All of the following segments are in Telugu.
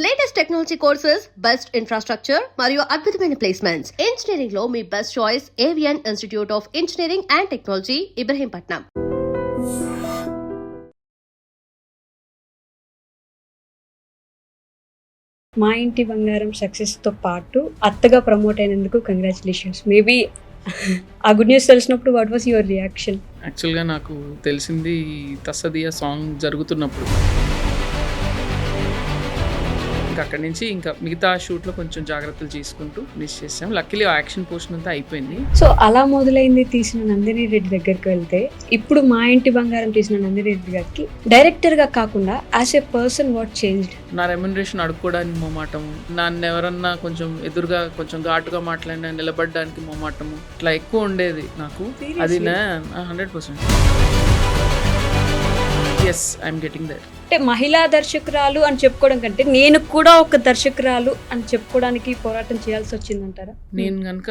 Latest technology courses, best infrastructure మరియు అద్భుతమైన ప్లేస్మెంట్స్. ఇంజనీరింగ్ లో మీ best choice Avian institute of engineering and technology, Ibrahimpatnam. Maa Inti Bangaram సక్సెస్తో పాటు అత్తగా ప్రమోట్ అయినందుకు కంగ్రాచులేషన్స్. మేబీ ఆ గుడ్ న్యూస్ తెలిసినప్పుడు వాట్ వాస్ యువర్ రియాక్షన్? యాక్చువల్గా నాకు తెలిసింది తస్సదియా సాంగ్ జరుగుతున్నప్పుడు. ఇంకా అక్కడి నుంచి ఇంకా మిగతా షూట్లో కొంచెం జాగ్రత్తలు తీసుకుంటూ మిస్ చేసాం. లక్కీలీ ఆ యాక్షన్ పోర్షన్ అంతా అయిపోయింది. సో అలా మొదలైంది తీసిన నందిని రెడ్డి దగ్గరికి వెళ్తే, ఇప్పుడు మా ఇంటి బంగారం తీసిన నందిని రెడ్డి గారికి డైరెక్టర్గా కాకుండా as a person what changed? నా రెమ్యునరేషన్ అడుక్కోవడానికి మొమాటము, నన్ను ఎవరన్నా కొంచెం ఎదురుగా కొంచెం ఘాటుగా మాట్లాడినా నిలబడడానికి మొమాటము, ఇట్లా ఎక్కువ ఉండేది నాకు. అది 100%. Yes, I'm getting that. అంటే మహిళా దర్శకురాలు అని చెప్పుకోవడం కంటే నేను కూడా ఒక దర్శకురాలు అని చెప్పుకోవడానికి పోరాటం చేయాల్సి వచ్చిందంటారా? నేను కనుక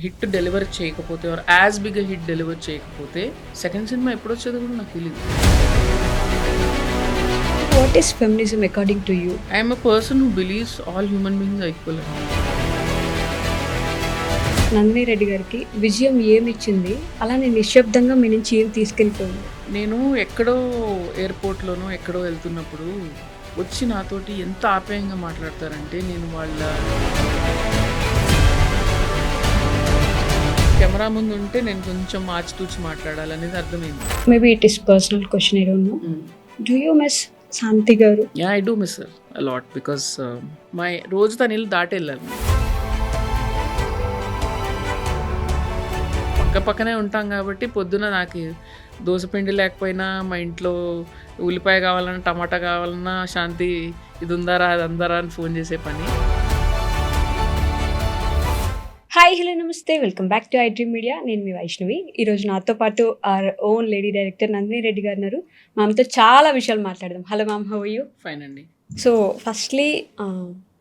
హిట్ డెలివర్ చేయకపోతే or as big hit deliver చేయకపోతే సెకండ్ సినిమా ఎప్పుడు వచ్చేది కూడా నాకు తెలియదు. What is feminism according to you? I'm a person who believes all human beings are equal. Nandini Reddy గారికి విజయం ఏమిచ్చింది, అలానే నిశ్శబ్దంగా మీ నుంచి ఏం తీసుకెళ్ళిపోయింది? నేను ఎక్కడో ఎయిర్పోర్ట్లోనో ఎక్కడో వెళ్తున్నప్పుడు వచ్చి నాతోటి ఎంత ఆప్యాయంగా మాట్లాడతారంటే, నేను వాళ్ళ కెమెరా ముందు ఉంటే నేను కొంచెం ఆచితూచి మాట్లాడాలనేది అర్థమైంది. Maybe it is personal question, I don't know. Do you miss Shanti గారు? Yeah, I do miss her a lot because my రోజు తన ఇల్లు దాటి వెళ్ళాలి. పక్కనే ఉంటాం కాబట్టి పొద్దున నాకు దోసపిండి లేకపోయినా మా ఇంట్లో ఉల్లిపాయ కావాలన్నా టమాటా కావాలన్నా శాంతి ఇది ఉందారా అది అందారా అని ఫోన్ చేసే పని. హాయ్, హలో, నమస్తే, welcome back to iDream Media. నేను మీ వైష్ణవి. ఈరోజు నాతో పాటు our own lady director Nandini Reddy గారు ఉన్నారు. మామతో చాలా విషయాలు మాట్లాడదాం. Hello ma'am, how are you? Fine అండి. సో ఫస్ట్లీ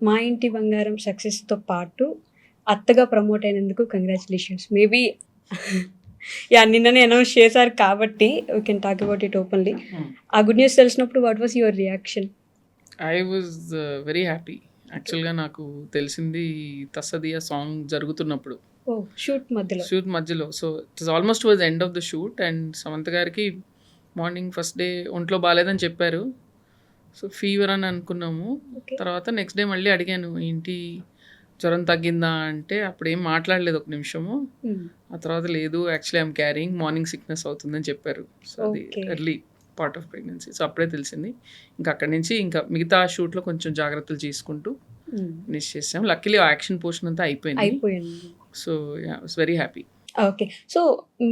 మా ఇంటి బంగారం సక్సెస్తో పాటు అత్తగా ప్రమోట్ అయినందుకు కంగ్రాచులేషన్స్. మేబీ నిన్ననే అనౌన్స్ చేశారు కాబట్టి we can talk about it openly. ఆ గుడ్ న్యూస్ తెలిసినప్పుడు what was your reaction? I was very happy. యాక్చువల్గా నాకు తెలిసింది తస్సదియా సాంగ్ జరుగుతున్నప్పుడు, షూట్ మధ్యలో. So it is almost was end of the shoot and Samantha గారికి మార్నింగ్ ఫస్ట్ డే ఒంట్లో బాగాలేదని చెప్పారు. సో ఫీవర్ అని అనుకున్నాము. తర్వాత నెక్స్ట్ డే మళ్ళీ అడిగాను, ఏంటి జ్వరం తగ్గిందా అంటే అప్పుడు ఏం మాట్లాడలేదు ఒక నిమిషము. ఆ తర్వాత లేదు, actually I'm carrying morning sickness అవుతుందని చెప్పారు. సో అది early part of pregnancy. So అప్పుడే తెలిసింది. ఇంకా అక్కడి నుంచి ఇంకా మిగతా షూట్లో కొంచెం జాగ్రత్తలు తీసుకుంటూ మిస్ చేసాం. లక్కీలీ ఆ యాక్షన్ పోర్షన్ అంతా అయిపోయింది. So yeah, was very happy. Okay, so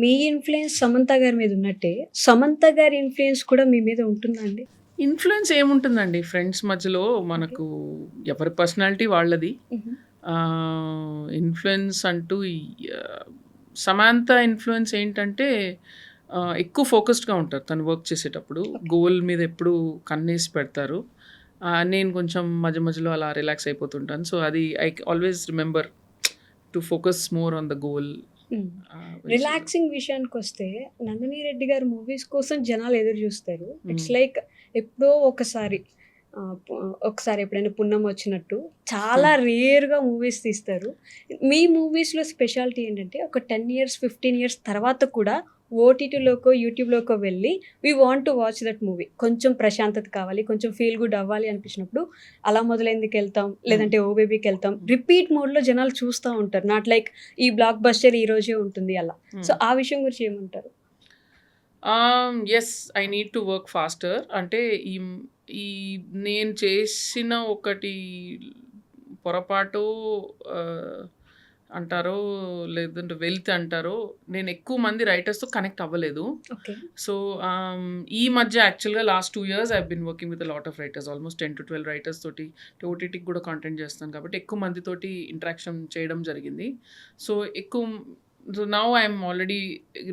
me influence Samantha గారి మీద ఉన్నట్టే సమంత గారి ఇన్ఫ్లుయెన్స్ కూడా మీ మీద ఉంటుందండి? ఇన్ఫ్లుయెన్స్ ఏముంటుందండి, ఫ్రెండ్స్ మధ్యలో మనకు ఎవరి పర్సనాలిటీ వాళ్ళది. ఇన్ఫ్లుయెన్స్ అంటూ సమంత ఇన్ఫ్లుయెన్స్ ఏంటంటే ఎక్కువ ఫోకస్డ్గా ఉంటారు తను వర్క్ చేసేటప్పుడు. గోల్ మీద ఎప్పుడు కన్నేసి పెడతారు. నేను కొంచెం మధ్య మధ్యలో అలా రిలాక్స్ అయిపోతుంటాను. సో అది I always remember to focus more on the goal. Relaxing విషయానికి వస్తే నందిని రెడ్డి గారు మూవీస్ కోసం జనాలు ఎదురు చూస్తారు. ఇట్స్ లైక్ ఎప్పుడో ఒకసారి ఎప్పుడైనా పుణ్యం వచ్చినట్టు చాలా రేర్గా మూవీస్ తీస్తారు. మీ మూవీస్లో స్పెషాలిటీ ఏంటంటే ఒక 10 years 15 years తర్వాత కూడా ఓటీటీలోకో యూట్యూబ్లోకో వెళ్ళి we want to watch that movie. కొంచెం ప్రశాంతత కావాలి, కొంచెం ఫీల్ గుడ్ అవ్వాలి అనిపించినప్పుడు అలా మొదలైందుకు వెళ్తాం, లేదంటే ఓ బేబీకి వెళ్తాం. రిపీట్ మోడ్లో జనాలు చూస్తూ ఉంటారు. నాట్ లైక్ ఈ బ్లాక్ బస్టర్ ఈ రోజే ఉంటుంది అలా. సో ఆ విషయం గురించి ఏమంటారు? Yes, I need to work faster. అంటే ఈ నేను చేసిన ఒకటి పొరపాటు అంటారో లేదంటే వెల్త్ అంటారో, నేను ఎక్కువ మంది రైటర్స్తో కనెక్ట్ అవ్వలేదు. సో ఈ మధ్య యాక్చువల్గా last 2 years I been working with lot of writers, almost 10 to 12 writers తోటి. ఓటీటీకి కూడా కాంటెంట్ చేస్తాను కాబట్టి ఎక్కువ మందితోటి ఇంటరాక్షన్ చేయడం జరిగింది. So now I'm already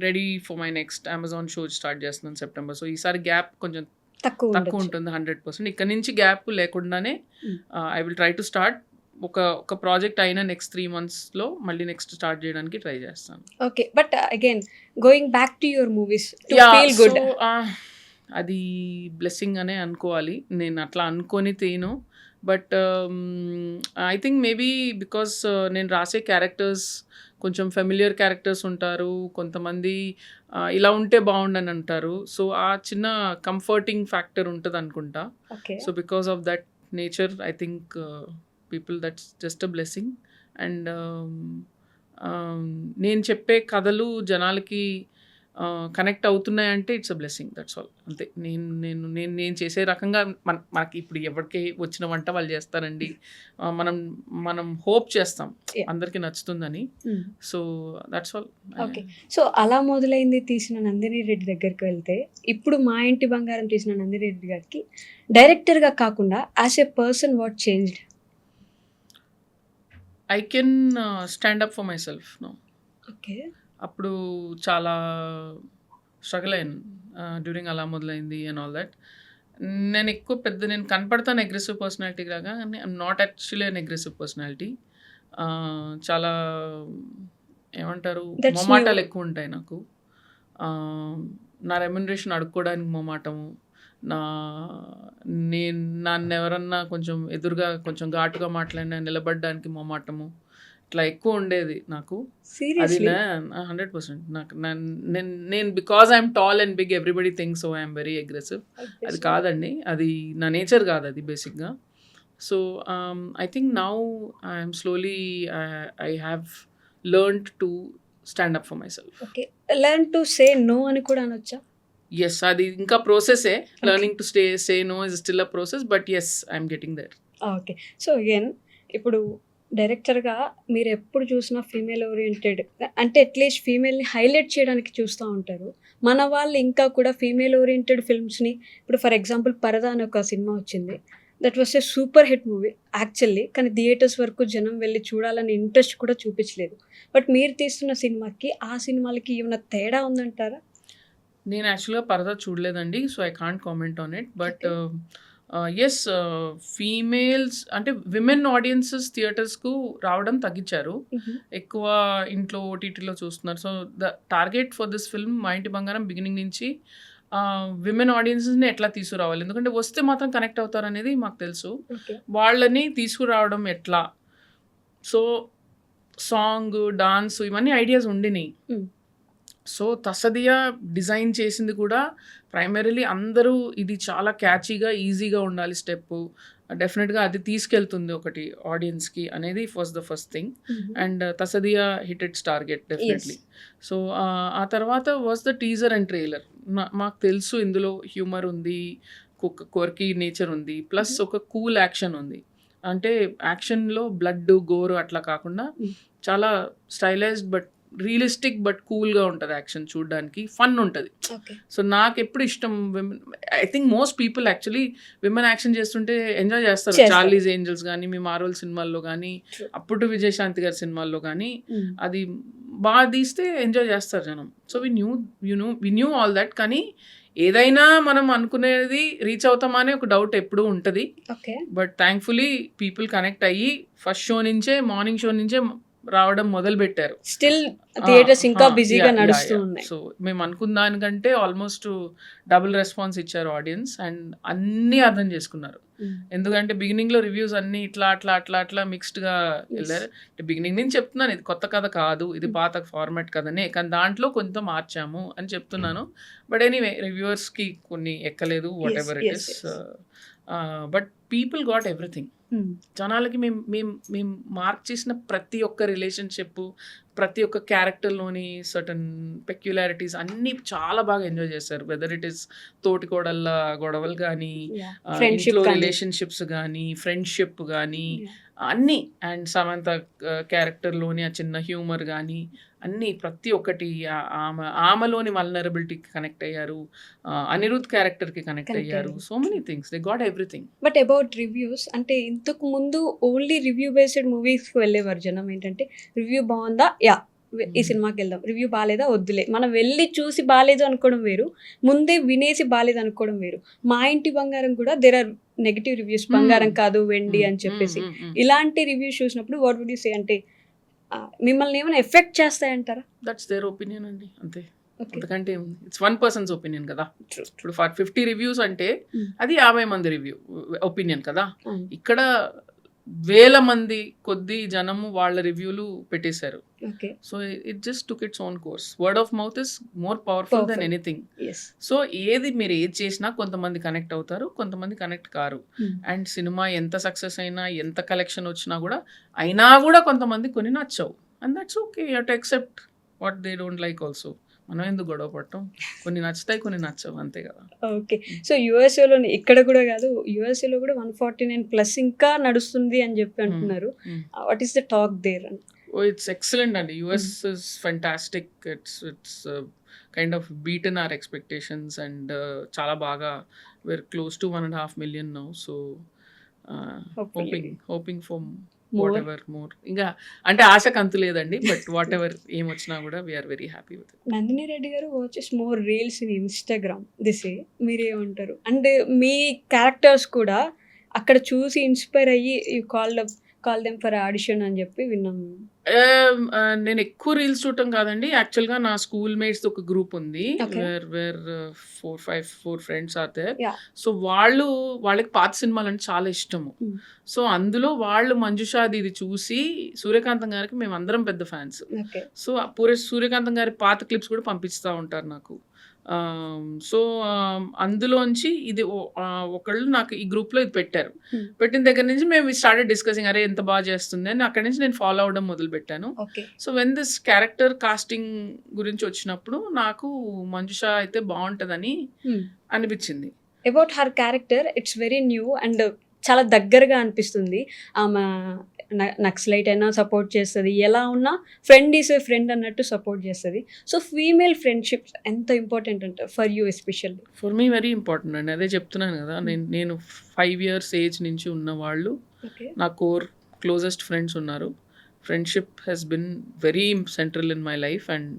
ready for my next Amazon show start చేస్తున్నాను సెప్టెంబర్. సో ఈసారి గ్యాప్ కొంచెం తక్కువ ఉంటుంది 100%. ఇక్కడ నుంచి గ్యాప్ లేకుండానే I will try to start ఒక ప్రాజెక్ట్ అయినా నెక్స్ట్ 3 monthsలో మళ్ళీ నెక్స్ట్ స్టార్ట్ చేయడానికి ట్రై చేస్తాను. Okay, but again going back to your movies to feel good, అది బ్లెస్సింగ్ అనే అనుకోవాలి. నేను అట్లా అనుకొని but I think maybe because నేను రాసే క్యారెక్టర్స్ కొంచెం ఫెమిలియర్ క్యారెక్టర్స్ ఉంటారు, కొంతమంది ఇలా ఉంటే బాగుండని అంటారు. సో ఆ చిన్న కంఫర్టింగ్ ఫ్యాక్టర్ ఉంటుంది అనుకుంటా. Okay. So because of that nature I think people that's just a blessing. And నేను చెప్పే కథలు జనాలకి కనెక్ట్ అవుతున్నాయంటే it's a blessing, that's all. అంతే. నేను నేను నేను నేను చేసే రకంగా మనకి ఇప్పుడు ఎవరికి వచ్చిన వంట వాళ్ళు చేస్తారండి. మనం మనం హోప్ చేస్తాం Yeah. అందరికీ నచ్చుతుందని. So that's all. Okay. So అలా మొదలైంది తీసిన నందిని రెడ్డి దగ్గరికి వెళ్తే, ఇప్పుడు మా ఇంటి బంగారం తీసిన నందిని రెడ్డి గారికి డైరెక్టర్గా కాకుండా as a person what changed? I can stand up for myself no. Okay. అప్పుడు చాలా స్ట్రగుల్ అయ్యాను డ్యూరింగ్ అలా మొదలైంది అండ్ ఆల్ దట్. నేను ఎక్కువ నేను కనపడతాను అగ్రెసివ్ పర్సనాలిటీ లాగా, కానీ I'm not actually an aggressive personality. చాలా ఏమంటారు, That's మొమాటాలు new. ఎక్కువ ఉంటాయి నాకు. నా రెమ్యునరేషన్ అడుక్కోవడానికి మొమాటము, నన్ను ఎవరన్నా కొంచెం ఎదురుగా కొంచెం ఘాటుగా మాట్లాడినా నిలబడడానికి మొమాటము, ఇట్లా ఎక్కువ ఉండేది నాకు. అది సీరియస్లీ? 100% నాకు నేను because I'm tall and big everybody thinks so I'm very aggressive. అది కాదండి, అది నా నేచర్ కాదు అది బేసిక్గా. So I think now I'm slowly I have learned to stand up for myself. Okay. Learn to say no అని కూడా అనొచ్చా? ఎస్, అది ఇంకా ప్రాసెసే. Learning to say no is still a process, but yes I'm getting that. Okay. So again ఇప్పుడు డైరెక్టర్గా మీరు ఎప్పుడు చూసినా ఫీమేల్ ఓరియంటెడ్, అంటే అట్లీస్ట్ ఫీమేల్ని హైలైట్ చేయడానికి చూస్తూ ఉంటారు. మన వాళ్ళు ఇంకా కూడా ఫీమేల్ ఓరియంటెడ్ ఫిల్మ్స్ని, ఇప్పుడు ఫర్ ఎగ్జాంపుల్ పరదా అని ఒక సినిమా వచ్చింది, that was a super hit movie actually, కానీ థియేటర్స్ వరకు జనం వెళ్ళి చూడాలని ఇంట్రెస్ట్ కూడా చూపించలేదు. బట్ మీరు తీస్తున్న సినిమాకి ఆ సినిమాలకి ఏమైనా తేడా ఉందంటారా? నేను యాక్చువల్గా పరదా చూడలేదండి, so I can't comment on it. But yes, females అంటే విమెన్ ఆడియన్సెస్ థియేటర్స్కు రావడం తగ్గించారు, ఎక్కువ ఇంట్లో ఓటీటీలో చూస్తున్నారు. So the target for this film Maa Inti బంగారం బిగినింగ్ నుంచి విమెన్ ఆడియన్సెస్ని ఎట్లా తీసుకురావాలి, ఎందుకంటే వస్తే మాత్రం కనెక్ట్ అవుతారు అనేది మాకు తెలుసు. ఓకే. వాళ్ళని తీసుకురావడం ఎట్లా, సో సాంగ్, డాన్స్ ఇవన్నీ ఐడియాస్ ఉండినాయి. సో తసదియా డిజైన్ చేసింది కూడా ప్రైమరీలీ అందరూ ఇది చాలా క్యాచీగా ఈజీగా ఉండాలి స్టెప్, డెఫినెట్గా అది తీసుకెళ్తుంది ఒకటి ఆడియన్స్కి అనేది was the first thing. And తసదియా hit its target definitely. So ఆ తర్వాత was the teaser and trailer. మాకు తెలుసు ఇందులో హ్యూమర్ ఉంది, కోర్కీ నేచర్ ఉంది, ప్లస్ ఒక కూల్ యాక్షన్ ఉంది. అంటే యాక్షన్లో బ్లడ్ గోరు అట్లా కాకుండా చాలా స్టైలైజ్డ్ బట్ రియలిస్టిక్ బట్ కూల్గా ఉంటుంది యాక్షన్, చూడడానికి ఫన్ ఉంటుంది. సో నాకు ఎప్పుడు ఇష్టం women. I think most people actually women action చేస్తుంటే ఎంజాయ్ చేస్తారు. చార్లీస్ ఏంజల్స్ కానీ, మీ మార్వెల్ సినిమాల్లో కానీ, అప్పుడు విజయశాంతి గారి సినిమాల్లో కానీ అది బాగా తీస్తే ఎంజాయ్ చేస్తారు జనం. So we knew all that. కానీ ఏదైనా మనం అనుకునేది రీచ్ అవుతామా అనే ఒక డౌట్ ఎప్పుడూ ఉంటుంది. బట్ థ్యాంక్ఫుల్లీ పీపుల్ కనెక్ట్ అయ్యి ఫస్ట్ షో నుంచే, మార్నింగ్ షో నుంచే రావడం మొదలు పెట్టారు. స్టిల్ థియేటర్స్ ఇంకా బిజీగా నడుస్తూ ఉన్నాయి. సో మేము అనుకున్న దానికంటే ఆల్మోస్ట్ డబుల్ రెస్పాన్స్ ఇచ్చారు ఆడియన్స్, అండ్ అన్నీ అర్థం చేసుకున్నారు. ఎందుకంటే బిగినింగ్లో రివ్యూస్ అన్నీ ఇట్లా అట్లా అట్లా అట్లా మిక్స్డ్గా వెళ్ళారు. బిగినింగ్ నుంచి చెప్తున్నాను ఇది కొత్త కథ కాదు, ఇది పాత ఫార్మాట్ కథనే, కానీ దాంట్లో కొంత మార్చాము అని చెప్తున్నాను. బట్ ఎనీవే రివ్యూవర్స్కి కొన్ని ఎక్కలేదు, what ever it is. But people got everything. జనాలకి మేము మార్క్ చేసిన ప్రతి ఒక్క రిలేషన్షిప్, ప్రతి ఒక్క క్యారెక్టర్లోని సర్టన్ పెక్యులారిటీస్ అన్నీ చాలా బాగా ఎంజాయ్ చేశారు. వెదర్ ఇట్ ఈస్ తోటికోడళ్ళ గొడవలు కానీ, ఇంట్లో రిలేషన్షిప్స్ కానీ, ఫ్రెండ్షిప్ కానీ అన్నీ, అండ్ సమంత క్యారెక్టర్లోని ఆ చిన్న హ్యూమర్ కానీ అన్నీ ప్రతి ఒక్కటి, ఆమెలోని వల్నరబిలిటీకి కనెక్ట్ అయ్యారు, అనిరుద్ క్యారెక్టర్కి కనెక్ట్ అయ్యారు. So many things, they got everything. But about reviews, అంటే ఇంతకు ముందు ఓన్లీ రివ్యూ బేస్డ్ మూవీస్కి వెళ్ళేవారు జనం. ఏంటంటే రివ్యూ బాగుందా, యా ఈ సినిమాకి వెళ్దాం, రివ్యూ బాగాలేదా వద్దులే. మనం వెళ్ళి చూసి బాగాలేదు అనుకోవడం వేరు, ముందే వినేసి బాగాలేదు అనుకోవడం వేరు. మా ఇంటి బంగారం కూడా దేర్ ఆర్ నెగిటివ్ రివ్యూస్, బంగారం కాదు వెండి అని చెప్పేసి. ఇలాంటి రివ్యూస్ చూసినప్పుడు వాట్ వుడ్ యూ సే, అంటే మిమ్మల్ని ఏమైనా ఎఫెక్ట్ చేస్తాయంటారా? దట్స్ దేర్ ఒపీనియన్ అండి, అంతే. Okay. అంతకంటే ఇట్స్ 1 పర్సన్స్ ఒపీనియన్ కదా. True. ఇప్పుడు 50 రివ్యూస్ అంటే Mm. అది 50 మంది ఒపీనియన్ కదా. Mm. ఇక్కడ వేల మంది కొద్ది జనము వాళ్ళ రివ్యూలు పెట్టేశారు. Okay. So it just took its own course. Word of mouth is more powerful than Powerful. Anything. Yes. So మీరు ఏది చేసినా కొంతమంది కనెక్ట్ అవుతారు, కొంతమంది కనెక్ట్ కారు. Mm. అండ్ సినిమా ఎంత సక్సెస్ అయినా, ఎంత కలెక్షన్ వచ్చినా కూడా కొంతమంది కొన్ని నచ్చవు. And that's okay, you have to accept what they don't like also. మనం ఎందుకు గొడవ పడటం, కొన్ని నచ్చుతాయి కొన్ని నచ్చవు, అంతే కదా. ఓకే. సో యూఎస్ఏలో ఇక్కడ కూడా కాదు, యూఎస్ఏలో కూడా 149+ ఇంకా నడుస్తుంది అని చెప్పి అంటున్నారు. What is the talk there? Oh, it's excellent అండి. US is fantastic. It's kind of beaten our expectations and చాలా బాగా we're close to 1.5 million now. So hoping for whatever more. ఇంకా అంటే ఆశకు అంతు లేదండి, బట్ వాట్ ఎవర్ ఏం వచ్చినా కూడా we're very happy with. Nandini Reddy గారు watches more reels in Instagram దిసే, మీరేమంటారు? అండ్ మీ క్యారెక్టర్స్ కూడా అక్కడ చూసి ఇన్స్పైర్ అయ్యి you call them for audition అని చెప్పి విన్నాము. నేను ఎక్కువ రీల్స్ చూడటం కాదండి. యాక్చువల్గా నా స్కూల్ మేట్స్ ఒక గ్రూప్ ఉంది, Okay. Where 4 friends are there. Yeah. So వాళ్ళకి పాత సినిమాలు అంటే చాలా ఇష్టము. Mm. సో అందులో వాళ్ళు మంజుషాది ఇది చూసి సూర్యకాంతం గారికి మేము అందరం పెద్ద ఫ్యాన్స్. ఓకే. సో సూర్యకాంతం గారి పాత క్లిప్స్ కూడా పంపిస్తూ ఉంటారు నాకు. సో అందులోంచి ఇది ఒకళ్ళు నాకు ఈ గ్రూప్లో ఇది పెట్టారు. Hmm. పెట్టిన దగ్గర నుంచి మేము స్టార్టెడ్ డిస్కసింగ్, అరే ఎంత బాగా చేస్తుంది అని. అక్కడి నుంచి నేను ఫాలో అవడం మొదలు పెట్టాను. Okay. So when this character casting గురించి వచ్చినప్పుడు నాకు మంజుష అయితే బాగుంటుందని అనిపించింది. About her character, it's very new and చాలా దగ్గరగా అనిపిస్తుంది. ఆమె నక్సలైట్ అయినా సపోర్ట్ చేస్తుంది, ఎలా ఉన్నా ఫ్రెండ్ ఈస్ ఏ ఫ్రెండ్ అన్నట్టు సపోర్ట్ చేస్తుంది. సో ఫీమేల్ ఫ్రెండ్షిప్స్ ఎంత ఇంపార్టెంట్ అంటే for you especially? For me very important అండి. అదే చెప్తున్నాను కదా, నేను 5 years ఏజ్ నుంచి ఉన్న వాళ్ళు ఓకే. నా కోర్ క్లోజెస్ట్ ఫ్రెండ్స్ ఉన్నారు. Friendship has been very central in my life. And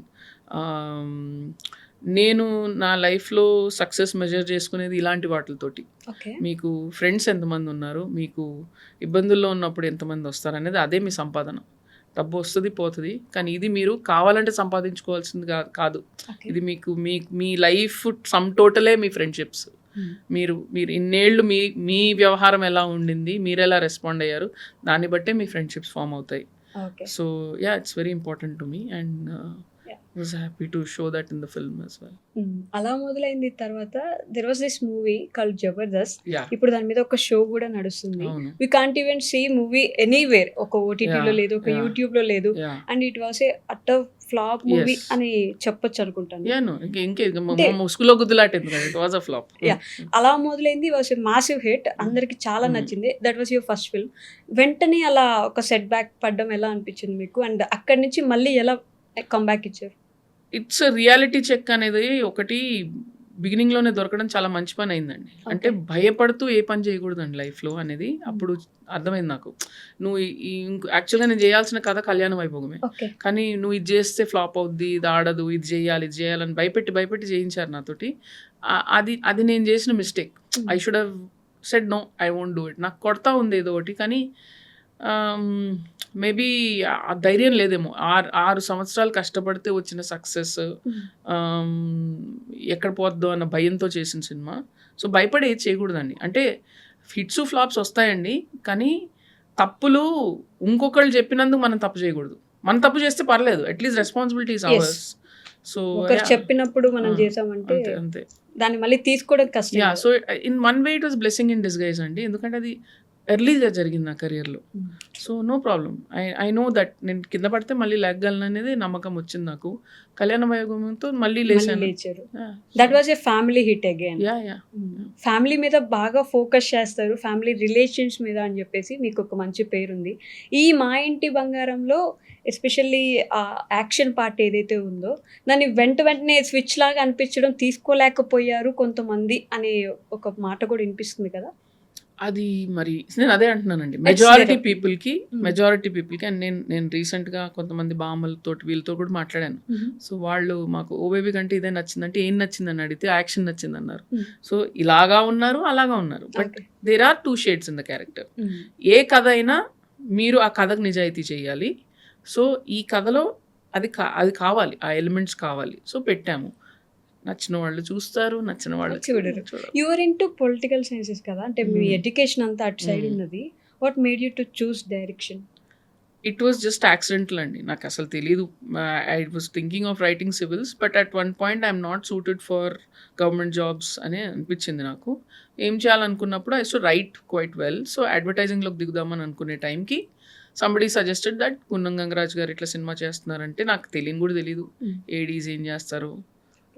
నేను నా లైఫ్లో సక్సెస్ మెజర్ చేసుకునేది ఇలాంటి వాటితోటి. ఓకే. మీకు ఫ్రెండ్స్ ఎంతమంది ఉన్నారు, మీకు ఇబ్బందుల్లో ఉన్నప్పుడు ఎంతమంది వస్తారు అనేది అదే మీ సంపాదన. డబ్బు వస్తుంది పోతుంది, కానీ ఇది మీరు కావాలంటే సంపాదించుకోవాల్సింది కాదు. ఓకే. ఇది మీ లైఫ్ సమ్ టోటలే మీ ఫ్రెండ్షిప్స్. మీరు ఇన్నేళ్ళు మీ వ్యవహారం ఎలా ఉండింది, మీరు ఎలా రెస్పాండ్ అయ్యారు, దాన్ని బట్టే మీ ఫ్రెండ్షిప్స్ ఫామ్ అవుతాయి. Okay. So yeah, it's very important to me and was happy to show that in the film as well. అలా మొదలైంది. తర్వాత there was this movie called Jabardasth. Yeah. ఇప్పుడు దాని మీద ఒక షో కూడా నడుస్తుంది. అవును. We can't even see movie anywhere. ఒక ఓటీటీలో Yeah. లేదు, ఒక Yeah. యూట్యూబ్ లో లేదు. Yeah. And it was a utter flop movie Yes. అని చెప్పొచ్చు అనుకుంటాను. Yeah, no. ముసుగులో గుద్దులాట ఎందుకంటే it was a flop. Yeah. అలా మొదలైంది, వాస్ ఏ మాసివ్ హిట్, అందరికి చాలా నచ్చింది. That was your first film. వెంటనే అలా ఒక సెట్ బ్యాక్ పడ్డం ఎలా అనిపించింది మీకు? అండ్ అక్కడి నుంచి మళ్ళీ ఎలా కమ్బ్యాక్ ఇచ్చారు? ఇట్స్ రియాలిటీ చెక్ అనేది ఒకటి బిగినింగ్లోనే దొరకడం చాలా మంచి పని అయిందండి. అంటే భయపడుతూ ఏ పని చేయకూడదండి లైఫ్లో అనేది అప్పుడు అర్థమైంది నాకు. నువ్వు యాక్చువల్గా నేను చేయాల్సిన కథ కళ్యాణ వైభోగమే, ఓకే. కానీ నువ్వు ఇది చేస్తే ఫ్లాప్ అవుద్ది, ఇది ఆడదు, ఇది చేయాలని భయపెట్టి చేయించారు నాతోటి. అది నేను చేసిన mistake. I should have said no, I won't do it. నాకు కొడతా ఉంది ఏదో ఒకటి, కానీ మేబీ ఆ ధైర్యం లేదేమో. 6 సంవత్సరాలు కష్టపడితే వచ్చిన సక్సెస్ ఎక్కడ పోద్దో అన్న భయంతో చేసిన సినిమా. సో భయపడి ఏది చేయకూడదండి. అంటే హిట్స్ ఫ్లాప్స్ వస్తాయండి, కానీ తప్పులు ఇంకొకళ్ళు చెప్పినందుకు మనం తప్పు చేయకూడదు. మనం తప్పు చేస్తే పర్లేదు, at least responsibility is ours. So ఒకరు చెప్పినప్పుడు మనం చేసామంటే అంతే, దాన్ని మళ్ళీ తీసుకోవడం కష్టం. Yeah. So in one way it was blessing in disguise అండి, ఎందుకంటే అది ఎర్లీగా జరిగింది నా కెరియర్లో. So no problem. I know that నేను కింద పడితే మళ్ళీ లేగలను అనేది నమ్మకం వచ్చింది నాకు. కళ్యాణ వైభవంతో మళ్ళీ లేచాను. That was a family hit again. Yeah. Family మీద బాగా ఫోకస్ చేస్తారు, ఫ్యామిలీ రిలేషన్స్ మీద అని చెప్పేసి మీకు ఒక మంచి పేరుంది. ఈ మా ఇంటి బంగారంలో ఎస్పెషల్లీ ఆ యాక్షన్ పార్ట్ ఏదైతే ఉందో దాన్ని వెంటనే స్విచ్ లాగా అనిపించడం, తీసుకోలేకపోయారు కొంతమంది అనే ఒక మాట కూడా వినిపిస్తుంది కదా. అది మరి నేను అదే అంటున్నానండి, మెజారిటీ పీపుల్కి. అండ్ నేను రీసెంట్గా కొంతమంది బామ్మలతో వీళ్ళతో కూడా మాట్లాడాను. సో వాళ్ళు మాకు ఓ బేబీ కంటే ఇదే నచ్చిందంటే ఏం నచ్చిందని అడిగితే యాక్షన్ నచ్చింది అన్నారు. సో ఇలాగా ఉన్నారు, అలాగా ఉన్నారు, but there are 2 shades in the character. ఏ కథ అయినా మీరు ఆ కథకు నిజాయితీ చేయాలి. సో ఈ కథలో అది కావాలి, ఆ ఎలిమెంట్స్ కావాలి. సో పెట్టాము. నచ్చిన వాళ్ళు చూస్తారు, నచ్చిన వాళ్ళు చూడరు. చూడరు. యువర్ ఇంటూ పొలిటికల్ సైన్సెస్ కదా, అంటే మీ ఎడ్యుకేషన్ అంతా అటు సైడ్ Hmm. ఉన్నది. What made you to choose direction? It was just accidental అండి. నాకు అసలు తెలీదు. I was thinking of writing civils, but at one point I'm not suited for government jobs అని అనిపించింది నాకు. ఏం చేయాలనుకున్నప్పుడు I to write quite well. So అడ్వర్టైజింగ్లోకి దిగుదామని అనుకునే టైంకి somebody suggested that Gunnam Gangaraju గారు ఇట్లా సినిమా చేస్తున్నారంటే నాకు తెలియని కూడా తెలీదు. ఏడీస్ ఏం చేస్తారు,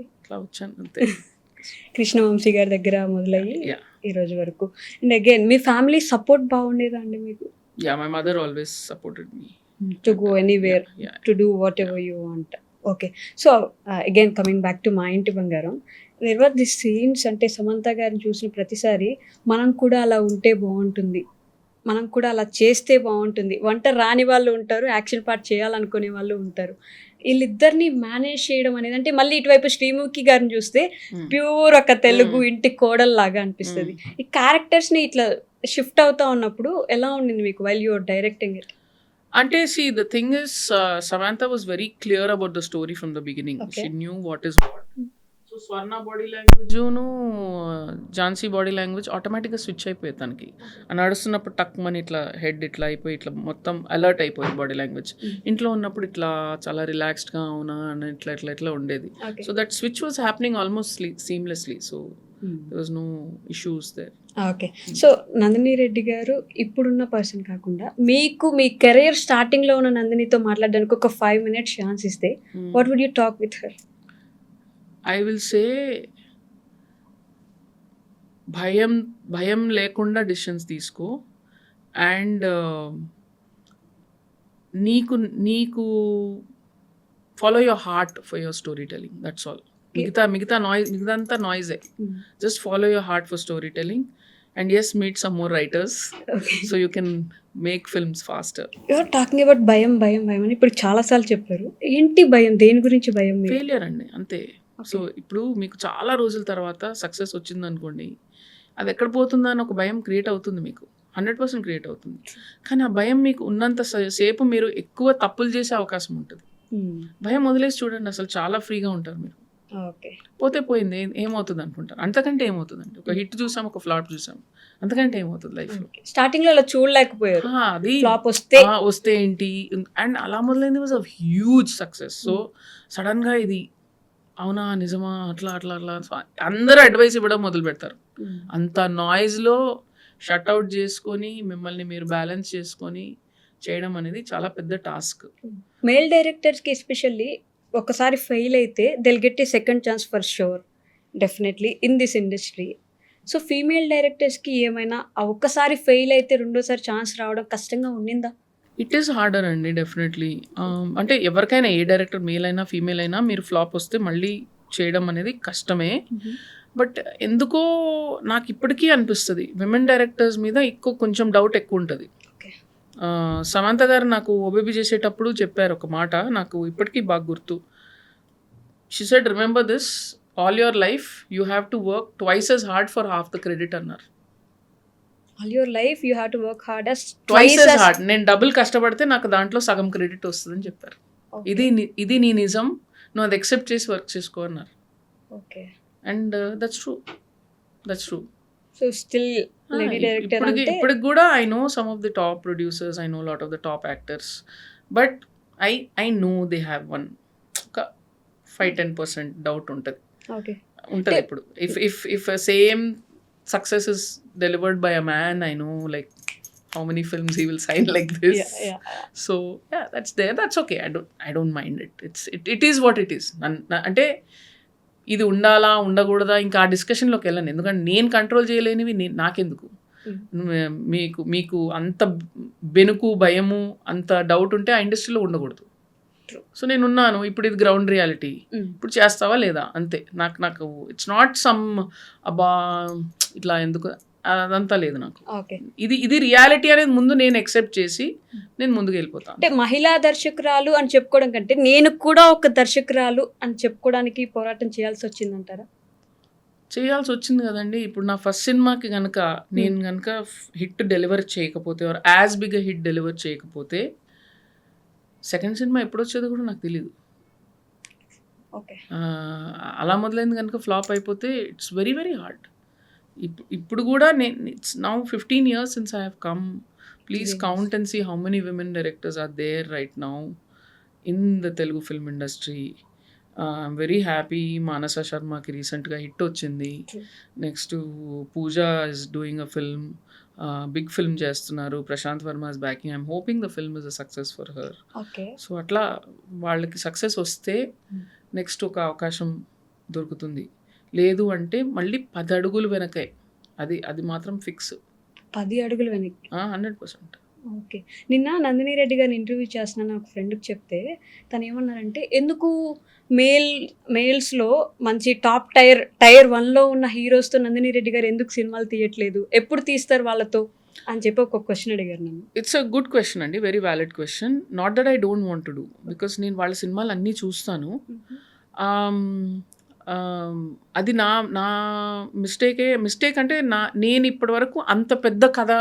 ఇట్లా వచ్చాను అంతే. కృష్ణవంశీ గారి దగ్గర మొదలయ్యి Yeah. ఈ రోజు వరకు. అండ్ అగైన్ మీ ఫ్యామిలీ సపోర్ట్ బాగుండేదా అండి మీకు? Yeah, my mother always supported me. To go anywhere, Yeah. To do whatever you want. Okay, so again coming back to Maa Inti Bangaram, there were the scenes, అంటే సమంత గారిని చూసిన ప్రతిసారి మనం కూడా అలా ఉంటే బాగుంటుంది, మనం కూడా అలా చేస్తే బాగుంటుంది. వంట రాని వాళ్ళు ఉంటారు, యాక్షన్ పార్ట్ చేయాలనుకునే వాళ్ళు ఉంటారు. వీళ్ళిద్దరిని మేనేజ్ చేయడం అనేది, అంటే మళ్ళీ ఇటువైపు శ్రీముఖి గారిని చూస్తే Hmm. ప్యూర్ ఒక తెలుగు ఇంటి కోడల్లాగా అనిపిస్తుంది. ఈ క్యారెక్టర్స్ని ఇట్లా షిఫ్ట్ అవుతా ఉన్నప్పుడు ఎలా ఉండింది మీకు while your directing it? Ante, see, the thing is, Samantha was very clear about the story from the beginning. Okay. She knew what is what. So Swarna body language, Jhansi body language automatically switch అయిపోయింది తనకి. నడుస్తున్నప్పుడు టక్ మని ఇట్లా హెడ్ ఇట్లా అయిపోయి ఇట్లా మొత్తం అలర్ట్ అయిపోయింది బాడీ లాంగ్వేజ్. ఇంట్లో ఉన్నప్పుడు ఇట్లా చాలా రిలాక్స్డ్గా అవునా అని ఇట్లా ఇట్లా ఇట్లా ఉండేది. So that switch was happening almost seamlessly. So there was no issues there. Okay, so Nandini Reddy గారు ఇప్పుడున్న పర్సన్ కాకుండా మీకు మీ కెరీర్ స్టార్టింగ్ లో ఉన్న నందినితో మాట్లాడడానికి ఒక 5 minutes ఛాన్స్ ఇస్తే what would you talk with her? I will say భయం లేకుండా డిసిషన్స్ తీసుకో. అండ్ నీకు follow your heart for your story telling. That's all. మిగతా మిగతాంతా నాయిజే. Just follow your heart for story telling. And yes, meet some more writers so you can make films faster. Your talking about భయం భయం భయం అని ఇప్పుడు చాలా సార్లు చెప్పారు. ఏంటి భయం? దేని గురించి భయం? ఫెయిలియర్ అండి, అంతే. సో ఇప్పుడు మీకు చాలా రోజుల తర్వాత సక్సెస్ వచ్చింది అనుకోండి, అది ఎక్కడ పోతుందా అని ఒక భయం క్రియేట్ అవుతుంది మీకు. 100% క్రియేట్ అవుతుంది. కానీ ఆ భయం మీకు ఉన్నంత సేపు మీరు ఎక్కువ తప్పులు చేసే అవకాశం ఉంటుంది. భయం వదిలేసి చూడండి, అసలు చాలా ఫ్రీగా ఉంటారు మీరు. ఓకే, పోతే పోయింది, ఏమవుతుంది అనుకుంటారు. అంతకంటే ఏమవుతుందండి? ఒక హిట్ చూసాం, ఒక ఫ్లాప్ చూసాం, అంతకంటే ఏమవుతుంది లైఫ్లో? స్టార్టింగ్ లో అలా చూడలేకపోయారు, అది ఫ్లాప్ వస్తే ఏంటి అండ్ అలా మొదలైంది. Was a huge success. So సడన్గా ఇది అవునా నిజమా అట్లా అట్లా అట్లా అందరూ అడ్వైస్ ఇవ్వడం మొదలు పెడతారు. అంత నాయిస్లో షట్అవుట్ చేసుకొని మిమ్మల్ని మీరు బ్యాలెన్స్ చేసుకొని చేయడం అనేది చాలా పెద్ద టాస్క్. మేల్ డైరెక్టర్స్కి ఎస్పెషల్లీ ఒకసారి ఫెయిల్ అయితే they'll get a second chance for sure, definitely in this industry. So female డైరెక్టర్స్కి ఏమైనా ఒక్కసారి ఫెయిల్ అయితే రెండోసారి ఛాన్స్ రావడం కష్టంగా ఉండిందా? ఇట్ ఈస్ హార్డర్ అండి, డెఫినెట్లీ. అంటే ఎవరికైనా, ఏ డైరెక్టర్ మేల్ అయినా ఫీమేల్ అయినా, మీరు ఫ్లాప్ వస్తే మళ్ళీ చేయడం అనేది కష్టమే. బట్ ఎందుకో నాకు ఇప్పటికీ అనిపిస్తుంది విమెన్ డైరెక్టర్స్ మీద కొంచెం డౌట్ ఎక్కువ ఉంటుంది. సమంత గారు నాకు ఓబేబీ చేసేటప్పుడు చెప్పారు ఒక మాట, నాకు ఇప్పటికీ బాగా గుర్తు. She said, remember this, all your life you have to work twice as hard for half the credit అన్నారు. All your life you have to work hard twice as hard. నేను డబుల్ కష్టపడితే నాకు దాంట్లో సగం క్రెడిట్ వస్తుందని చెప్పారు. ఇది నీ నిజం, నువ్వు అది ఎక్సెప్ట్ చేసి వర్క్ చేసుకో అన్నారు. Okay, and that's true. So still lady director అంటే ఇప్పటికి కూడా I know some of the top producers, I know lot of the top actors, but I know they have one ఒక 5-10% డౌట్ ఉంటుంది. ఉంటుంది ఇప్పుడు. If same success is delivered by a man, I know like how many films he will sign like this. So yeah, that's there, that's okay. I don't mind it. It is what it is. అంటే ఇది ఉండాలా ఉండకూడదా ఇంకా ఆ డిస్కషన్లోకి వెళ్ళను, ఎందుకంటే నేను కంట్రోల్ చేయలేనివి నాకెందుకు. మీకు అంత బెనుకు భయము అంత డౌట్ ఉంటే ఆ ఇండస్ట్రీలో ఉండకూడదు. సో నేనున్నాను, ఇప్పుడు ఇది గ్రౌండ్ రియాలిటీ, ఇప్పుడు చేస్తావా లేదా అంతే. నాకు ఇట్స్ నాట్ సమ్ అబ్బా ఇట్లా ఎందుకు అదంతా లేదు నాకు. ఇది రియాలిటీ అనేది ముందు నేను ఎక్సెప్ట్ చేసి నేను ముందుకు వెళ్ళిపోతాను. అంటే మహిళా దర్శకురాలు అని చెప్పుకోవడం కంటే నేను కూడా ఒక దర్శకురాలు అని చెప్పుకోవడానికి పోరాటం చేయాల్సి వచ్చిందంటారా? చేయాల్సి వచ్చింది కదండి. ఇప్పుడు నా ఫస్ట్ సినిమాకి కనుక నేను కనుక హిట్ డెలివర్ చేయకపోతే, or as big hit deliver చేయకపోతే, సెకండ్ సినిమా ఎప్పుడొచ్చేదో కూడా నాకు తెలీదు. ఓకే. అలా మొదలైంది కనుక ఫ్లాప్ అయిపోతే ఇట్స్ వెరీ వెరీ హార్డ్. ఇప్పుడు కూడా it's now 15 years since I have come. Please Yes. Count and see how many women directors are there right now in the Telugu film industry. I'm very happy. Manasa శర్మకి రీసెంట్గా హిట్ వచ్చింది. True. Next Pooja is doing a film, big film చేస్తున్నారు. Prashanth Varma is backing. I'm hoping the film is a success for her. Okay. So అట్లా వాళ్ళకి సక్సెస్ వస్తే నెక్స్ట్ ఒక అవకాశం దొరుకుతుంది. లేదు అంటే మళ్ళీ 10 అడుగులు వెనకే. అది మాత్రం ఫిక్స్. 10 అడుగులు వెనక్కి. 100%. ఓకే. నిన్న నందిని రెడ్డి గారిని ఇంటర్వ్యూ చేస్తున్నాను ఒక ఫ్రెండ్కి చెప్తే తను ఏమన్నారంటే, ఎందుకు మేల్స్లో మంచి టాప్ టైర్ 1లో ఉన్న హీరోస్తో నందిని రెడ్డి గారు ఎందుకు సినిమాలు తీయట్లేదు, ఎప్పుడు తీస్తారు వాళ్ళతో అని చెప్పి ఒక క్వశ్చన్ అడిగారు నన్ను. ఇట్స్ అ గుడ్ క్వశ్చన్ అండి, very valid question. Not that I don't want to do, because నేను వాళ్ళ సినిమాలు అన్నీ చూస్తాను. అది నా మిస్టేక్ అంటే నేను ఇప్పటి వరకు అంత పెద్ద కథ,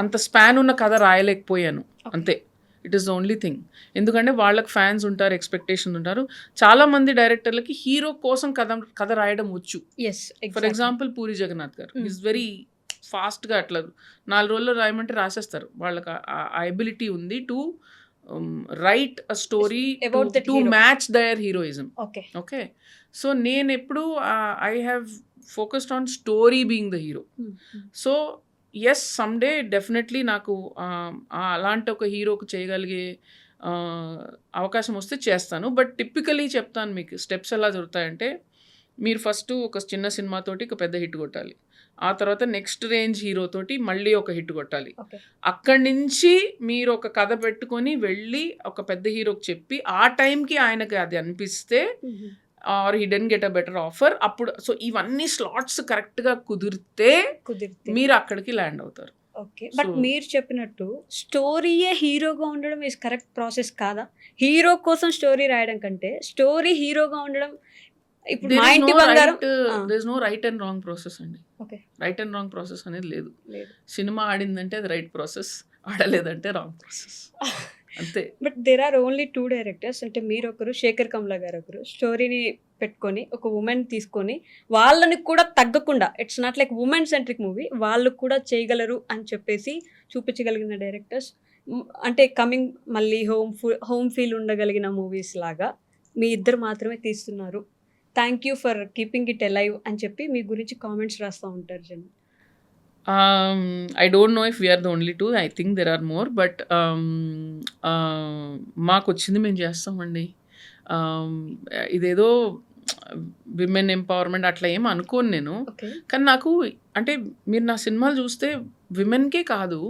అంత స్పాన్ ఉన్న కథ రాయలేకపోయాను అంతే. It is the only thing. ఎందుకంటే వాళ్ళకి ఫ్యాన్స్ ఉంటారు, ఎక్స్పెక్టేషన్ ఉంటారు. చాలామంది డైరెక్టర్లకి హీరో కోసం కథ రాయడం వచ్చు. ఫర్ ఎగ్జాంపుల్ పూరి జగన్నాథ్ గారు ఈజ్ వెరీ ఫాస్ట్గా అట్లా 4 రోజుల్లో రాయమంటే రాసేస్తారు. వాళ్ళకి ఆ ఎబిలిటీ ఉంది to write a story to match their heroism. Okay. So నేను ఎప్పుడు I have focused on story being the hero. So yes, someday definitely నాకు అలాంటి ఒక హీరోకి చేయగలిగే అవకాశం వస్తే చేస్తాను. బట్ టిపికలీ చెప్తాను మీకు స్టెప్స్ ఎలా జరుగుతాయంటే, మీరు ఫస్ట్ ఒక చిన్న సినిమాతోటి ఒక పెద్ద హిట్ కొట్టాలి. ఆ తర్వాత నెక్స్ట్ రేంజ్ హీరోతోటి మళ్ళీ ఒక హిట్ కొట్టాలి. అక్కడి నుంచి మీరు ఒక కథ పెట్టుకొని వెళ్ళి ఒక పెద్ద హీరోకి చెప్పి ఆ టైంకి ఆయనకి అది అనిపిస్తే or he didn't get a better offer, అప్పుడు సో ఇవన్నీ స్లాట్స్ కరెక్ట్గా కుదిరితే మీరు అక్కడికి ల్యాండ్ అవుతారు. ఓకే. బట్ మీరు చెప్పినట్టు స్టోరీయే హీరోగా ఉండడం ఈజ్ కరెక్ట్ ప్రాసెస్ కాదా? హీరో కోసం స్టోరీ రాయడం కంటే స్టోరీ హీరోగా ఉండడం, ఇప్పుడు Maa Inti Bangaram there is no right and wrong process అండి. Okay. Right and wrong process అనేది లేదు. సినిమా ఆడిందంటే అది రైట్ ప్రాసెస్, ఆడలేదంటే రాంగ్ ప్రాసెస్ అంతే. But there are only 2 directors, అంటే మీరు ఒకరు, శేఖర్ కమ్లా గారు ఒకరు. స్టోరీని పెట్టుకొని ఒక ఉమెన్ తీసుకొని వాళ్ళని కూడా తగ్గకుండా, it's not like women centric movie, వాళ్ళు కూడా చేయగలరు అని చెప్పేసి చూపించగలిగిన డైరెక్టర్స్. అంటే కమింగ్ మళ్ళీ హోమ్ ఫీల్ ఉండగలిగిన మూవీస్ లాగా మీ ఇద్దరు మాత్రమే తీస్తున్నారు. Thank you for keeping it alive అని చెప్పి మీ గురించి కామెంట్స్ రాస్తూ ఉంటారు జనం. I don't know if we are the only 2. I think there are more. But మాకు వచ్చింది మేము చేస్తామండి. ఇదేదో విమెన్ ఎంపవర్మెంట్ అట్లా ఏం అనుకోను నేను. కానీ నాకు అంటే మీరు నా సినిమాలు చూస్తే విమెన్కే కాదు,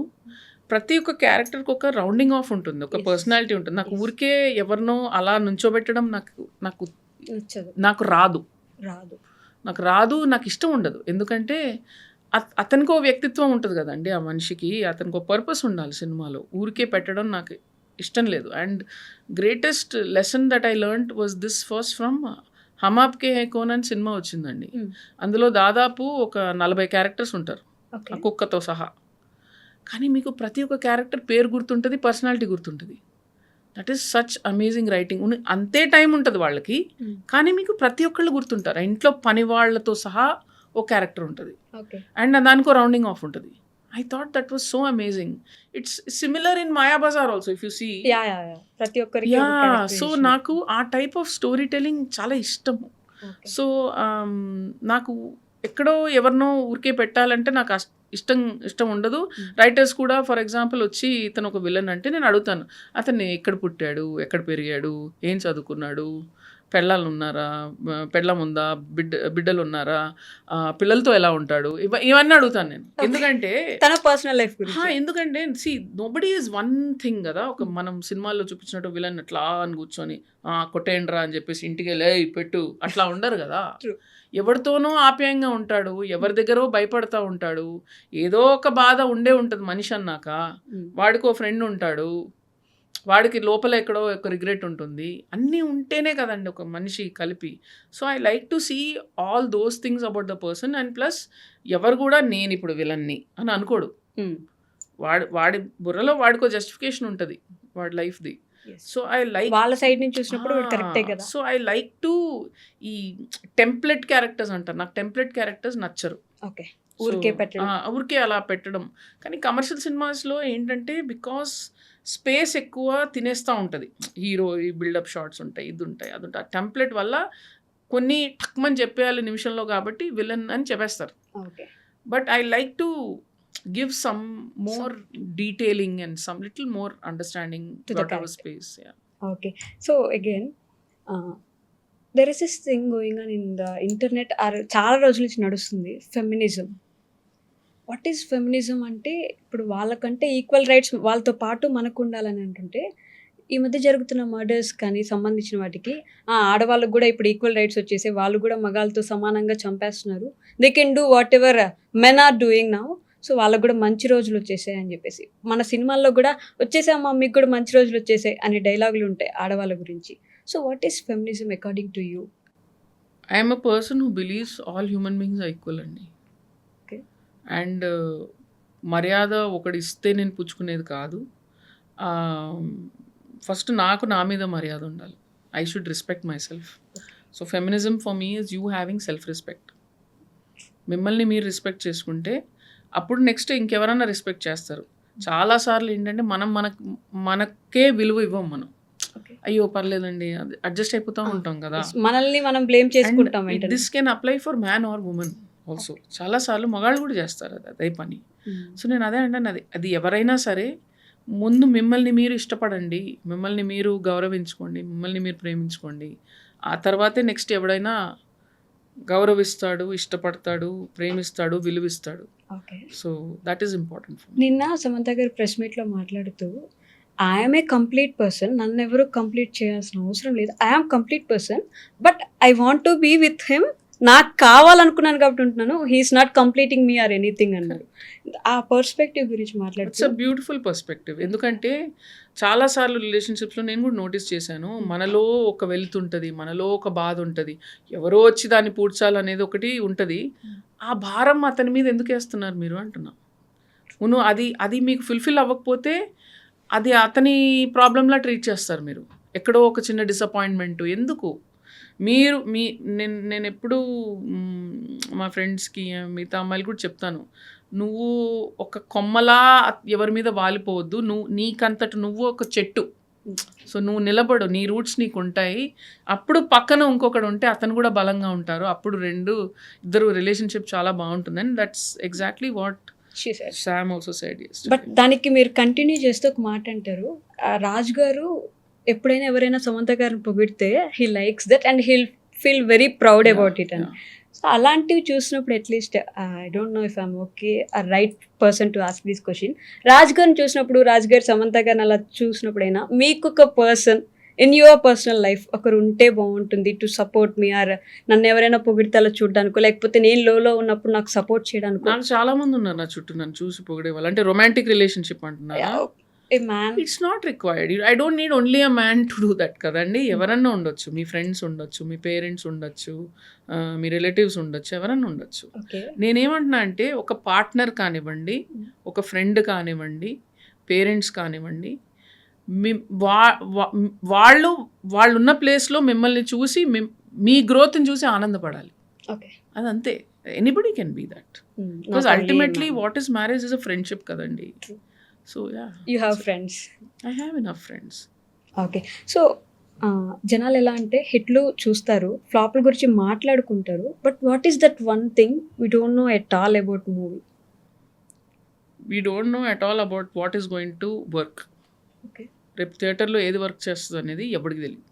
ప్రతి ఒక్క క్యారెక్టర్కి ఒక రౌండింగ్ ఆఫ్ ఉంటుంది, ఒక పర్సనాలిటీ ఉంటుంది. నాకు ఊరికే ఎవరినో అలా నుంచోబెట్టడం నాకు రాదు. నాకు ఇష్టం ఉండదు. ఎందుకంటే అతనికి ఒక వ్యక్తిత్వం ఉంటుంది కదండి, ఆ మనిషికి అతనికి ఒక పర్పస్ ఉండాలి సినిమాలో. ఊరికే పెట్టడం నాకు ఇష్టం లేదు. And greatest lesson that I learned was this first from Hum Aapke Hain కౌన్ అని సినిమా వచ్చిందండి. అందులో దాదాపు ఒక 40 క్యారెక్టర్స్ ఉంటారు, ఆ కుక్కతో సహా. కానీ మీకు ప్రతి ఒక్క క్యారెక్టర్ పేరు గుర్తుంటుంది, పర్సనాలిటీ గుర్తుంటుంది. That is such amazing writing. అంతే టైం ఉంటుంది వాళ్ళకి, కానీ మీకు ప్రతి ఒక్కళ్ళు గుర్తుంటారు. ఇంట్లో పని వాళ్ళతో సహా ఒక క్యారెక్టర్ ఉంటుంది, అండ్ దానికో రౌండింగ్ ఆఫ్ ఉంటుంది. I thought that was so amazing. It's similar in Maya Bazaar also, if you see. ప్రతి ఒక్కరికి సో నాకు ఆ టైప్ ఆఫ్ స్టోరీ టెల్లింగ్ చాలా ఇష్టము. సో నాకు ఎక్కడో ఎవరినో ఊరికే పెట్టాలంటే నాకు ఇష్టం ఉండదు. రైటర్స్ కూడా ఫర్ ఎగ్జాంపుల్ వచ్చి ఇతను ఒక విలన్ అంటే నేను అడుగుతాను, అతన్ని ఎక్కడ పుట్టాడు, ఎక్కడ పెరిగాడు, ఏం చదువుకున్నాడు, పెళ్ళాలు ఉన్నారా, పెళ్ళం ఉందా, బిడ్డలు ఉన్నారా, పిల్లలతో ఎలా ఉంటాడు, ఇవన్నీ అడుగుతాను నేను. ఎందుకంటే తన పర్సనల్ లైఫ్ గురించి. ఎందుకంటే see nobody is one thing కదా. ఒక మనం సినిమాల్లో చూపించినట్టు విలన్ అట్లా అని కూర్చొని కొట్టేయండిరా అని చెప్పేసి ఇంటికి వెళ్ళి పెట్టు అట్లా ఉండరు కదా. ఎవరితోనో ఆప్యాయంగా ఉంటాడు, ఎవరి దగ్గర భయపడతా ఉంటాడు, ఏదో ఒక బాధ ఉంటుంది మనిషి అన్నాక. వాడికో ఫ్రెండ్ ఉంటాడు, వాడికి లోపల ఎక్కడో ఒక రిగ్రెట్ ఉంటుంది. అన్నీ ఉంటేనే కదండి ఒక మనిషి కలిపి. So I like to see all those things about the person. And plus ఎవరు కూడా నేను ఇప్పుడు విలన్ని అని అనుకోడు. వాడి బుర్రలో వాడికో జస్టిఫికేషన్ ఉంటుంది వాడి లైఫ్ది. సో ఐ లైక్ వాళ్ళ సైడ్ నుంచి చూసినప్పుడు కరెక్టే కదా. సో ఐ లైక్ టు ఈ టెంప్లెట్ క్యారెక్టర్స్ అంటారు, నాకు టెంప్లెట్ క్యారెక్టర్స్ నచ్చరు. ఓకే, ఊరికే పెట్టడం. ఊరికే అలా పెట్టడం. కానీ కమర్షియల్ సినిమాస్లో ఏంటంటే బికాస్ స్పేస్ ఎక్కువ తినేస్తూ ఉంటుంది, హీరో ఈ బిల్డప్ షాట్స్ ఉంటాయి, ఇది ఉంటాయి, అది ఉంటాయి. ఆ టెంప్లెట్ వల్ల కొన్ని టక్మని చెప్పేయాలి నిమిషంలో కాబట్టి విలన్ అని చెప్పేస్తారు. Okay, but I like to give some more detailing and some little more understanding to the whatever character. space. Yeah. Okay, so again there is this thing going on in the internet, చాలా రోజుల నుంచి నడుస్తుంది, ఫెమినిజం. వాట్ ఈస్ ఫెమినిజం అంటే ఇప్పుడు వాళ్ళకంటే ఈక్వల్ రైట్స్ వాళ్ళతో పాటు మనకు ఉండాలని అంటుంటే, ఈ మధ్య జరుగుతున్న మర్డర్స్ కానీ సంబంధించిన వాటికి ఆడవాళ్ళకు కూడా ఇప్పుడు ఈక్వల్ రైట్స్ వచ్చేసి వాళ్ళు కూడా మగాళ్ళతో సమానంగా చంపేస్తున్నారు, they can do whatever men are doing now. So వాళ్ళకు కూడా మంచి రోజులు వచ్చేసాయి అని చెప్పేసి మన సినిమాల్లో కూడా వచ్చేసామా మీకు కూడా మంచి రోజులు వచ్చేసాయి అనే డైలాగులు ఉంటాయి ఆడవాళ్ళ గురించి. So what is feminism according to you? I am a person who believes all human beings are equal అండి. Okay. అండ్ మర్యాద ఒకటి ఇస్తే నేను పుచ్చుకునేది కాదు. ఫస్ట్ నాకు నా మీద మర్యాద ఉండాలి. I should respect my self. So feminism for me is you having self respect. మిమ్మల్ని మీరు రెస్పెక్ట్ చేసుకుంటే అప్పుడు నెక్స్ట్ ఇంకెవరన్నా రెస్పెక్ట్ చేస్తారు. చాలాసార్లు ఏంటంటే మనకే విలువ ఇవ్వం మనం. అయ్యో పర్లేదండి, అది అడ్జస్ట్ అయిపోతూ ఉంటాం కదా, మనల్ని మనం బ్లేమ్ చేసుకుంటాం. This can apply for man or women also. చాలాసార్లు మగాళ్ళు కూడా చేస్తారు అదే పని. సో నేను అదే అంటాను, అది ఎవరైనా సరే ముందు మిమ్మల్ని మీరు ఇష్టపడండి, మిమ్మల్ని మీరు గౌరవించుకోండి, మిమ్మల్ని మీరు ప్రేమించుకోండి. ఆ తర్వాతే నెక్స్ట్ ఎవడైనా గౌరవిస్తాడు, ఇష్టపడతాడు, ప్రేమిస్తాడు, విలువిస్తాడు. So that is important. నిన్న సమంత గారు ప్రెస్ మీట్లో మాట్లాడుతూ ఐఎమ్ ఏ కంప్లీట్ పర్సన్, నన్ను ఎవరు కంప్లీట్ చేయాల్సిన అవసరం లేదు, I'm complete person but I want to be with him, నాకు కావాలనుకున్నాను కాబట్టి ఉంటున్నాను, he's not completing me or anything అన్నారు. ఆ పర్స్పెక్టివ్ గురించి మాట్లాడుతూ ఇట్స్ అ బ్యూటిఫుల్ పర్స్పెక్టివ్. ఎందుకంటే చాలాసార్లు రిలేషన్షిప్స్లో నేను కూడా నోటీస్ చేశాను, మనలో ఒక వెలుతుంటుంది, మనలో ఒక బాధ ఉంటుంది, ఎవరో వచ్చి దాన్ని పూడ్చాలనేది ఒకటి ఉంటుంది. ఆ భారం అతని మీద ఎందుకు వేస్తున్నారు మీరు అంటున్నా. అది మీకు ఫుల్ఫిల్ అవ్వకపోతే అది అతని ప్రాబ్లంలా ట్రీట్ చేస్తారు మీరు. ఎక్కడో ఒక చిన్న డిసప్పాయింట్మెంట్ ఎందుకు నేను ఎప్పుడూ మా ఫ్రెండ్స్కి మిగతా అమ్మాయిలు కూడా చెప్తాను, నువ్వు ఒక కొమ్మలా ఎవరి మీద వాలిపోవద్దు, నీకంతట నువ్వు ఒక చెట్టు. సో నువ్వు నిలబడు, నీ రూట్స్ నీకు ఉంటాయి, అప్పుడు పక్కన ఇంకొకడు ఉంటే అతను కూడా బలంగా ఉంటారు, అప్పుడు ఇద్దరు రిలేషన్షిప్ చాలా బాగుంటుంది. And that's exactly what Sam also said yesterday. But దానికి మీరు కంటిన్యూ చేస్తూ ఒక మాట అంటారు, రాజ్ గారు ఎప్పుడైనా ఎవరైనా సమంత గారిని పొగిడితే he likes that and he'll feel very proud about it అని. సో అలాంటివి చూసినప్పుడు at least I don't know if I'm okay right person to ask this question, Raj గారిని చూసినప్పుడు, రాజ్ గారు సమంత గారిని అలా చూసినప్పుడైనా మీకు ఒక person in your personal life ఒకరు ఉంటే బాగుంటుంది టు సపోర్ట్ మీ, ఆర్ నన్ను ఎవరైనా పొగిడితే చూడడానికో, లేకపోతే నేను లోలో ఉన్నప్పుడు నాకు సపోర్ట్ చేయడానికి? నాకు చాలా మంది ఉన్నారు నా చుట్టూ నన్ను చూసి పొగిడే వాళ్ళు. అంటే రొమాంటిక్ రిలేషన్షిప్ అంటున్నా, it's not required. I don't need only a man to do that కదండి. ఎవరన్నా ఉండొచ్చు, మీ ఫ్రెండ్స్ ఉండొచ్చు, మీ పేరెంట్స్ ఉండొచ్చు, మీ రిలేటివ్స్ ఉండొచ్చు, ఎవరన్నా ఉండొచ్చు. నేనేమంటున్నా అంటే ఒక పార్ట్నర్ కానివ్వండి, ఒక ఫ్రెండ్ కానివ్వండి, పేరెంట్స్ కానివ్వండి, వాళ్ళు ఉన్న ప్లేస్లో మిమ్మల్ని చూసి మీ గ్రోత్ని చూసి ఆనందపడాలి. అదంతే. Anybody can be that. Because ultimately what is marriage is a friendship కదండి. So you have friends. I have enough friends. Okay. So జనాలు ఎలా అంటే హిట్లు చూస్తారు, ఫ్లాప్ల గురించి మాట్లాడుకుంటారు, but what is that one thing we don't know at all about movie? We don't know at all about what is going to work. Okay. రేపు థియేటర్లో ఏది వర్క్ చేస్తుంది అనేది ఎవరికి తెలియదు.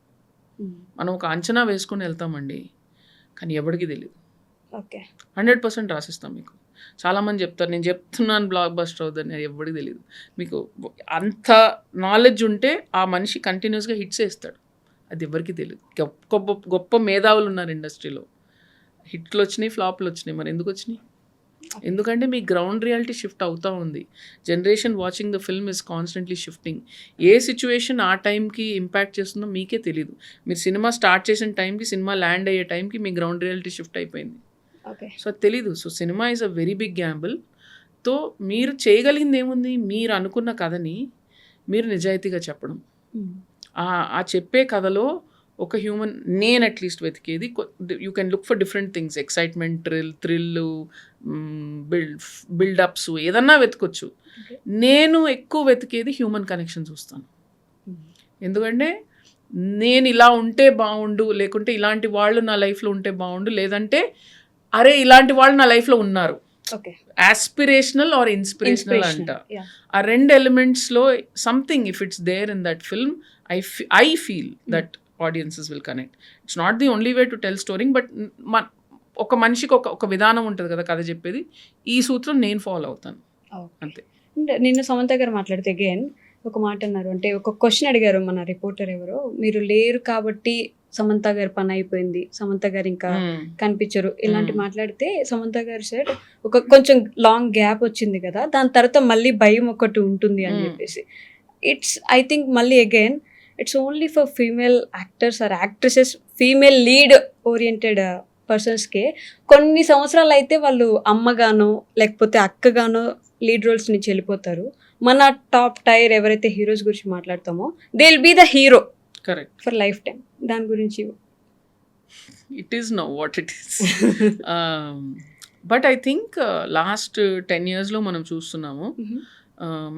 మనం ఒక అంచనా వేసుకొని వెళ్తామండి, కానీ ఎవరికి తెలియదు. ఓకే. 100% రాసిస్తాం మీకు. చాలామంది చెప్తారు నేను చెప్తున్నాను బ్లాక్ బస్టర్ అవుతుంది, ఎవరికి తెలియదు. మీకు అంత నాలెడ్జ్ ఉంటే ఆ మనిషి కంటిన్యూస్గా హిట్స్ వేస్తాడు, అది ఎవరికి తెలియదు. గొప్ప మేధావులు ఉన్నారు ఇండస్ట్రీలో, హిట్లు వచ్చినాయి, ఫ్లాప్లు వచ్చినాయి. మరి ఎందుకు వచ్చినాయి? ఎందుకంటే మీ గ్రౌండ్ రియాలిటీ షిఫ్ట్ అవుతూ ఉంది. Generation watching the film is constantly shifting. A situation ఆ టైంకి ఇంపాక్ట్ చేస్తుందో మీకే తెలియదు. మీరు సినిమా స్టార్ట్ చేసిన టైంకి, సినిమా ల్యాండ్ అయ్యే టైంకి మీ గ్రౌండ్ రియాలిటీ షిఫ్ట్ అయిపోయింది. సో అది తెలీదు. So cinema is a very big gamble. తో మీరు చేయగలిగింది ఏముంది? మీరు అనుకున్న కథని మీరు నిజాయితీగా చెప్పడం, ఆ చెప్పే కథలో ఒక హ్యూమన్, నేను అట్లీస్ట్ వెతికేది, you can look for different things, excitement, thrill, buildups, ఏదన్నా వెతకొచ్చు. నేను ఎక్కువ వెతికేది హ్యూమన్ కనెక్షన్ చూస్తాను. ఎందుకంటే నేను ఇలా ఉంటే బాగుండు, లేకుంటే ఇలాంటి వాళ్ళు నా లైఫ్లో ఉంటే బాగుండు, లేదంటే అరే ఇలాంటి వాళ్ళు నా లైఫ్లో ఉన్నారు. ఆస్పిరేషనల్ ఆర్ ఇన్స్పిరేషనల్ అంట. ఆ రెండు ఎలిమెంట్స్లో something if it's there in that film, I feel that audiences will connect. It's not the only way to tell story, but ఒక మనిషికి ఒక విధానం ఉంటుంది కదా కథ చెప్పేది, ఈ సూత్రం నేను ఫాలో అవుతాను అంతే. నిన్న సమంత గారు మాట్లాడితే అగైన్ ఒక మాట అన్నారు, అంటే ఒక క్వశ్చన్ అడిగారు మన రిపోర్టర్ ఎవరో, మీరు లేరు కాబట్టి సమంత గారి పని అయిపోయింది, సమంత గారు ఇంకా కనిపించరు ఇలాంటి మాట్లాడితే, సమంత గారు సార్ ఒక కొంచెం లాంగ్ గ్యాప్ వచ్చింది కదా, దాని తర్వాత మళ్ళీ భయం ఒకటి ఉంటుంది అని చెప్పేసి. ఇట్స్ ఐ థింక్ మళ్ళీ again it's only for female actors or actresses, female lead oriented పర్సన్స్కే కొన్ని సంవత్సరాలు అయితే వాళ్ళు అమ్మగానో లేకపోతే అక్కగానో లీడ్ రోల్స్ నుంచి వెళ్ళిపోతారు. మన టాప్ టైర్ ఎవరైతే హీరోస్ గురించి మాట్లాడతామో they will be the hero correct for lifetime. దాని గురించి it is no what it is. But I think last 10 yearsలో మనం చూస్తున్నాము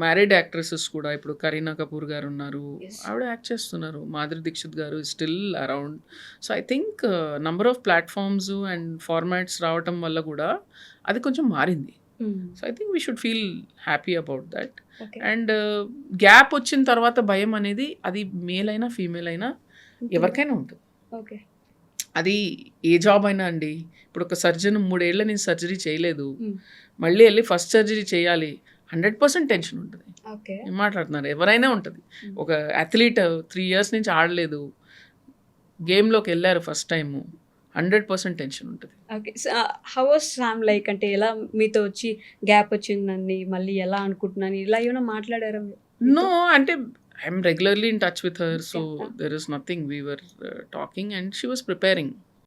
మ్యారీడ్ యాక్ట్రెసెస్ కూడా. ఇప్పుడు కరీనా కపూర్ గారు ఉన్నారు, ఆవిడ యాక్ట్ చేస్తున్నారు. మాధురి దీక్షిత్ గారు still around. So I think number of platforms and formats రావటం వల్ల కూడా అది కొంచెం మారింది. So I think we should feel happy about that. And gap వచ్చిన తర్వాత భయం అనేది అది మేల్ అయినా ఫీమేల్ అయినా ఎవరికైనా ఉంటుంది. అది ఏ జాబ్ అయినా అండి. ఇప్పుడు ఒక సర్జన్ 3 ఏళ్ళ నేను సర్జరీ చేయలేదు, మళ్ళీ వెళ్ళి ఫస్ట్ సర్జరీ చేయాలి, 100% టెన్షన్ ఉంటుంది. ఏం మాట్లాడుతున్నారు, ఎవరైనా ఉంటుంది. ఒక అథ్లీట్ 3 years నుంచి ఆడలేదు, గేమ్లోకి వెళ్ళారు ఫస్ట్ టైము, 100% టెన్షన్ ఉంటుంది. Okay, how was Sam like, అంటే ఎలా మీతో వచ్చి గ్యాప్ వచ్చిందండి మళ్ళీ ఎలా అనుకుంటున్నాను ఇలా ఏమైనా మాట్లాడారా? నో, అంటే I'm regularly in touch with her, so there is nothing. We were talking and she was preparing.